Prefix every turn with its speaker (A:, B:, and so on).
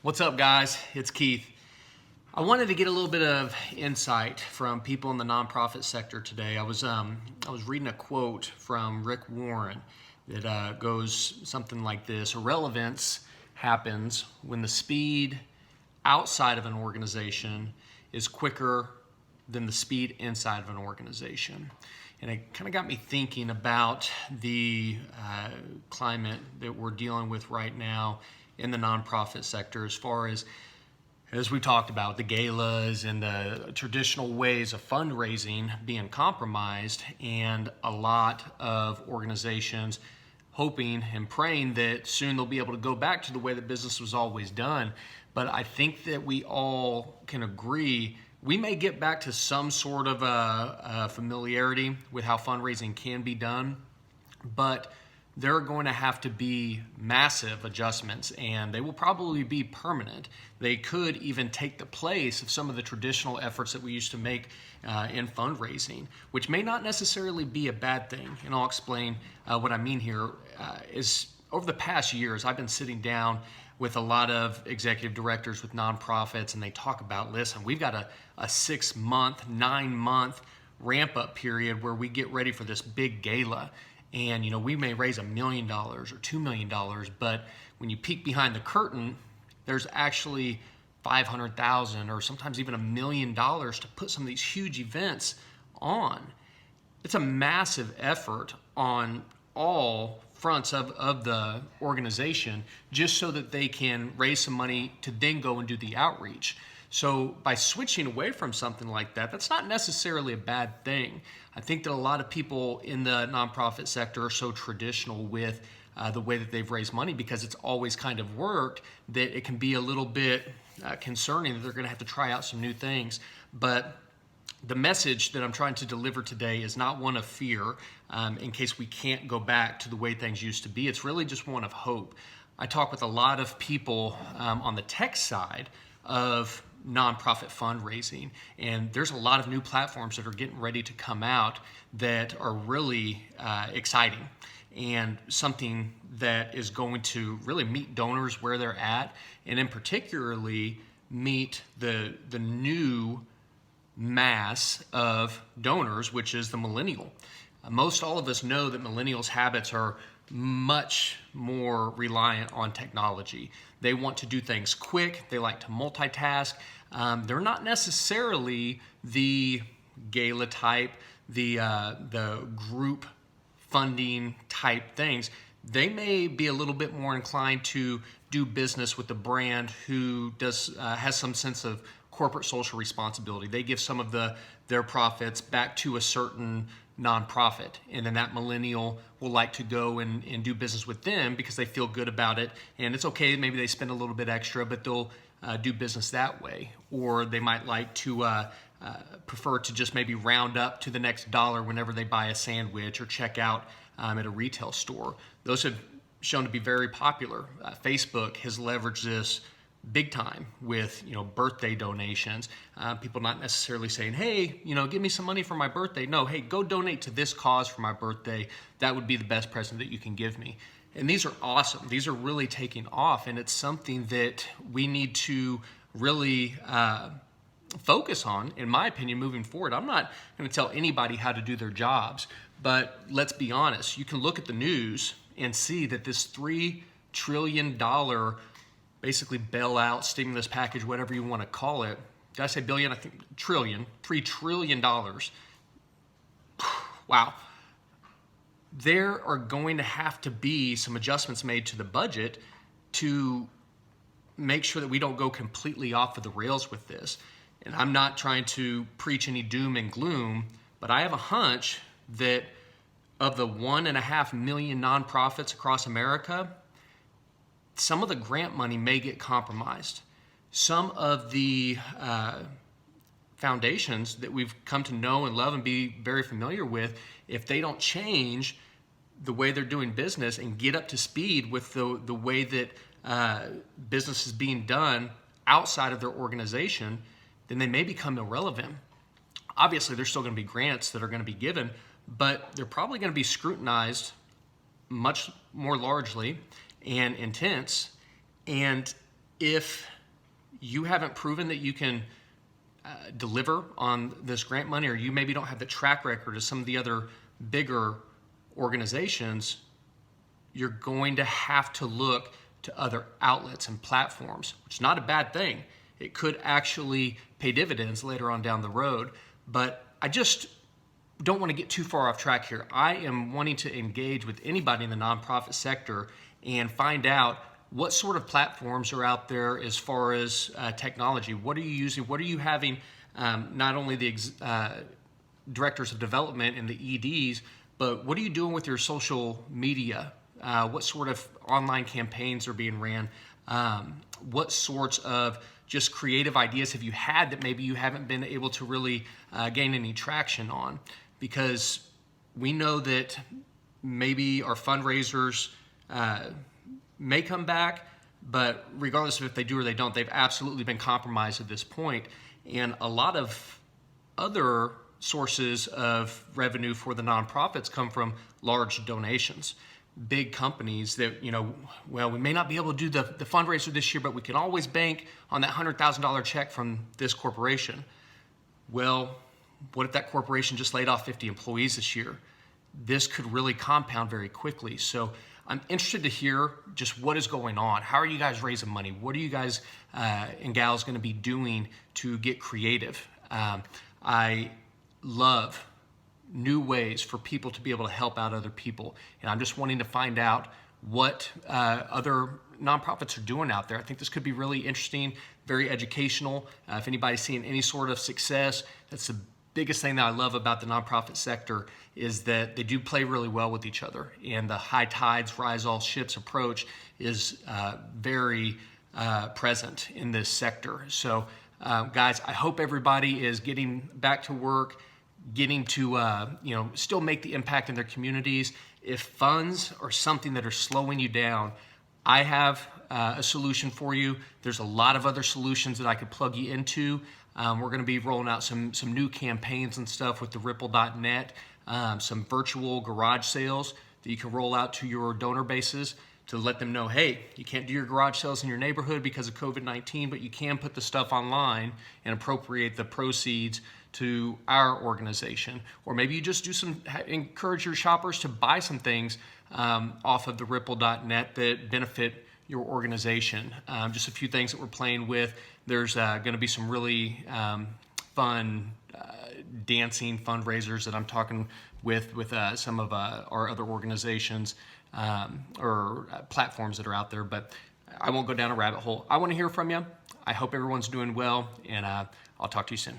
A: What's up, guys? It's Keith. I wanted to get a little bit of insight from people in the nonprofit sector today. I was reading a quote from Rick Warren that goes something like this: irrelevance happens when the speed outside of an organization is quicker than the speed inside of an organization. And it kind of got me thinking about the climate that we're dealing with right now in the nonprofit sector, as far as we talked about, the galas and the traditional ways of fundraising being compromised, and a lot of organizations hoping and praying that soon they'll be able to go back to the way that business was always done. But I think that we all can agree we may get back to some sort of a familiarity with how fundraising can be done, but there are going to have to be massive adjustments, and they will probably be permanent. They could even take the place of some of the traditional efforts that we used to make in fundraising, which may not necessarily be a bad thing. And I'll explain what I mean here. Is over the past years, I've been sitting down with a lot of executive directors with nonprofits, and they talk about, listen, we've got a 6-month, 9-month ramp-up period where we get ready for this big gala. And we may raise $1 million or $2 million, but when you peek behind the curtain, there's actually $500,000 or sometimes even $1 million to put some of these huge events on. It's a massive effort on all fronts of the organization, just so that they can raise some money to then go and do the outreach. So by switching away from something like that, that's not necessarily a bad thing. I think that a lot of people in the nonprofit sector are so traditional with the way that they've raised money, because it's always kind of worked, that it can be a little bit concerning that they're going to have to try out some new things. But the message that I'm trying to deliver today is not one of fear, in case we can't go back to the way things used to be. It's really just one of hope. I talk with a lot of people on the tech side of nonprofit fundraising, and there's a lot of new platforms that are getting ready to come out that are really exciting, and something that is going to really meet donors where they're at, and in particularly meet the new mass of donors, which is the millennial. Most all of us know that millennials' habits are much more reliant on technology. They want to do things quick. They like to multitask. They're not necessarily the gala type, the group funding type things. They may be a little bit more inclined to do business with the brand who has some sense of corporate social responsibility. They give some of their profits back to a certain nonprofit, and then that millennial will like to go and do business with them because they feel good about it, and it's okay, maybe they spend a little bit extra, but they'll do business that way. Or they might like to prefer to just maybe round up to the next dollar whenever they buy a sandwich or check out at a retail store. Those have shown to be very popular. Facebook has leveraged this big time with birthday donations. People not necessarily saying, hey, give me some money for my birthday. No, hey, go donate to this cause for my birthday. That would be the best present that you can give me. And these are awesome. These are really taking off, and it's something that we need to really focus on, in my opinion, moving forward. I'm not going to tell anybody how to do their jobs, but let's be honest. You can look at the news and see that this $3 trillion basically bailout, stimulus package, whatever you want to call it. Did I say billion? I think trillion. $3 trillion. Wow. There are going to have to be some adjustments made to the budget to make sure that we don't go completely off of the rails with this. And I'm not trying to preach any doom and gloom, but I have a hunch that of the 1.5 million nonprofits across America, some of the grant money may get compromised. Some of the foundations that we've come to know and love and be very familiar with, if they don't change the way they're doing business and get up to speed with the way that business is being done outside of their organization, then they may become irrelevant. Obviously, there's still going to be grants that are going to be given, but they're probably going to be scrutinized much more largely and intense. And if you haven't proven that you can deliver on this grant money, or you maybe don't have the track record of some of the other bigger organizations, you're going to have to look to other outlets and platforms, which is not a bad thing. It could actually pay dividends later on down the road. But I just don't want to get too far off track here. I am wanting to engage with anybody in the nonprofit sector and find out what sort of platforms are out there as far as technology. What are you using? What are you having, not only the directors of development and the EDs, but what are you doing with your social media? What sort of online campaigns are being ran? What sorts of just creative ideas have you had that maybe you haven't been able to really gain any traction on? Because we know that maybe our fundraisers may come back, but regardless of if they do or they don't, they've absolutely been compromised at this point. And a lot of other sources of revenue for the nonprofits come from large donations. Big companies that, well, we may not be able to do the fundraiser this year, but we can always bank on that $100,000 check from this corporation. Well, what if that corporation just laid off 50 employees this year? This could really compound very quickly. So I'm interested to hear just what is going on. How are you guys raising money? What are you guys and gals going to be doing to get creative? I love new ways for people to be able to help out other people. And I'm just wanting to find out what other nonprofits are doing out there. I think this could be really interesting, very educational. If anybody's seeing any sort of success, that's the biggest thing that I love about the nonprofit sector is that they do play really well with each other. And the high tides rise all ships approach is very present in this sector. So guys, I hope everybody is getting back to work, getting to still make the impact in their communities. If funds are something that are slowing you down, I have a solution for you. There's a lot of other solutions that I could plug you into. We're going to be rolling out some new campaigns and stuff with the Ripple.net, some virtual garage sales that you can roll out to your donor bases to let them know, hey, you can't do your garage sales in your neighborhood because of COVID-19, but you can put the stuff online and appropriate the proceeds to our organization. Or maybe you just encourage your shoppers to buy some things off of the Ripple.net that benefit your organization. Just a few things that we're playing with. There's going to be some really fun dancing fundraisers that I'm talking with some of our other organizations or platforms that are out there, but I won't go down a rabbit hole. I want to hear from you. I hope everyone's doing well, and I'll talk to you soon.